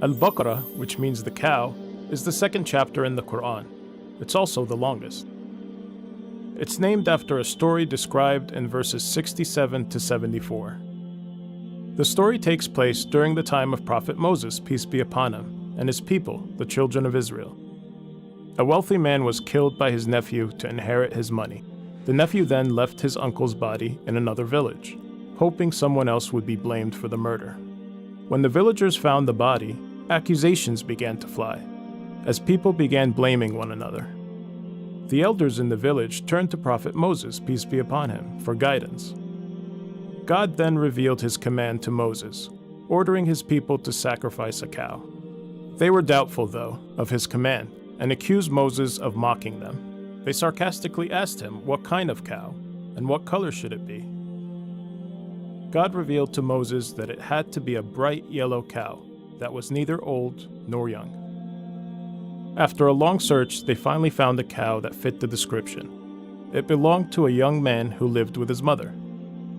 Al Baqarah, which means the cow, is the second chapter in the Quran. It's also the longest. It's named after a story described in verses 67 to 74. The story takes place during the time of Prophet Moses, peace be upon him, and his people, the children of Israel. A wealthy man was killed by his nephew to inherit his money. The nephew then left his uncle's body in another village, hoping someone else would be blamed for the murder. When the villagers found the body, accusations began to fly, as people began blaming one another. The elders in the village turned to Prophet Moses, peace be upon him, for guidance. God then revealed his command to Moses, ordering his people to sacrifice a cow. They were doubtful, though, of his command, and accused Moses of mocking them. They sarcastically asked him what kind of cow, and what color should it be. God revealed to Moses that it had to be a bright yellow cow that was neither old nor young. After a long search, they finally found a cow that fit the description. It belonged to a young man who lived with his mother.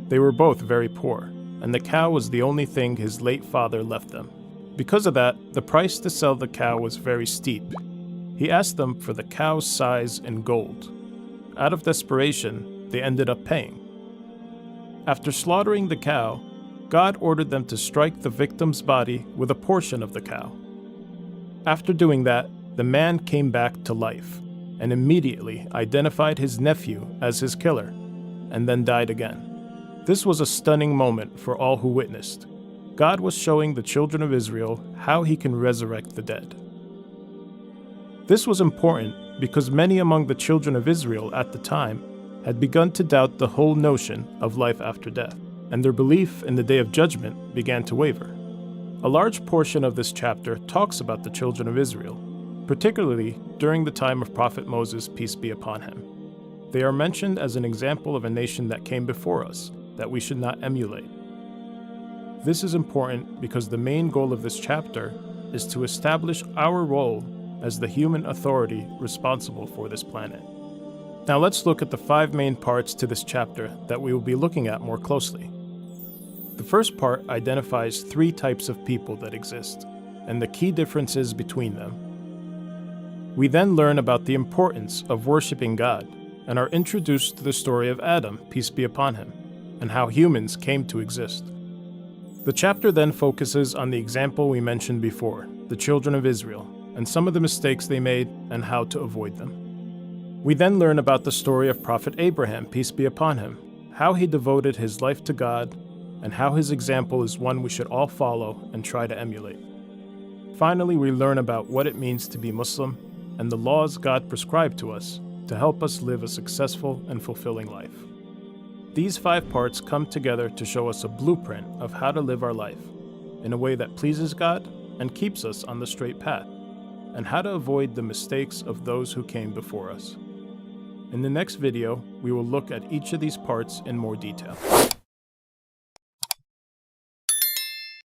They were both very poor, and the cow was the only thing his late father left them. Because of that, the price to sell the cow was very steep. He asked them for the cow's size in gold. Out of desperation, they ended up paying. After slaughtering the cow, God ordered them to strike the victim's body with a portion of the cow. After doing that, the man came back to life and immediately identified his nephew as his killer, and then died again. This was a stunning moment for all who witnessed. God was showing the children of Israel how he can resurrect the dead. This was important because many among the children of Israel at the time had begun to doubt the whole notion of life after death, and their belief in the Day of Judgment began to waver. A large portion of this chapter talks about the children of Israel, particularly during the time of Prophet Moses, peace be upon him. They are mentioned as an example of a nation that came before us, that we should not emulate. This is important because the main goal of this chapter is to establish our role as the human authority responsible for this planet. Now let's look at the 5 main parts to this chapter that we will be looking at more closely. The first part identifies 3 types of people that exist, and the key differences between them. We then learn about the importance of worshiping God, and are introduced to the story of Adam, peace be upon him, and how humans came to exist. The chapter then focuses on the example we mentioned before, the children of Israel, and some of the mistakes they made and how to avoid them. We then learn about the story of Prophet Abraham, peace be upon him, how he devoted his life to God, and how his example is one we should all follow and try to emulate. Finally, we learn about what it means to be Muslim and the laws God prescribed to us to help us live a successful and fulfilling life. These 5 parts come together to show us a blueprint of how to live our life in a way that pleases God and keeps us on the straight path, and how to avoid the mistakes of those who came before us. In the next video, we will look at each of these parts in more detail.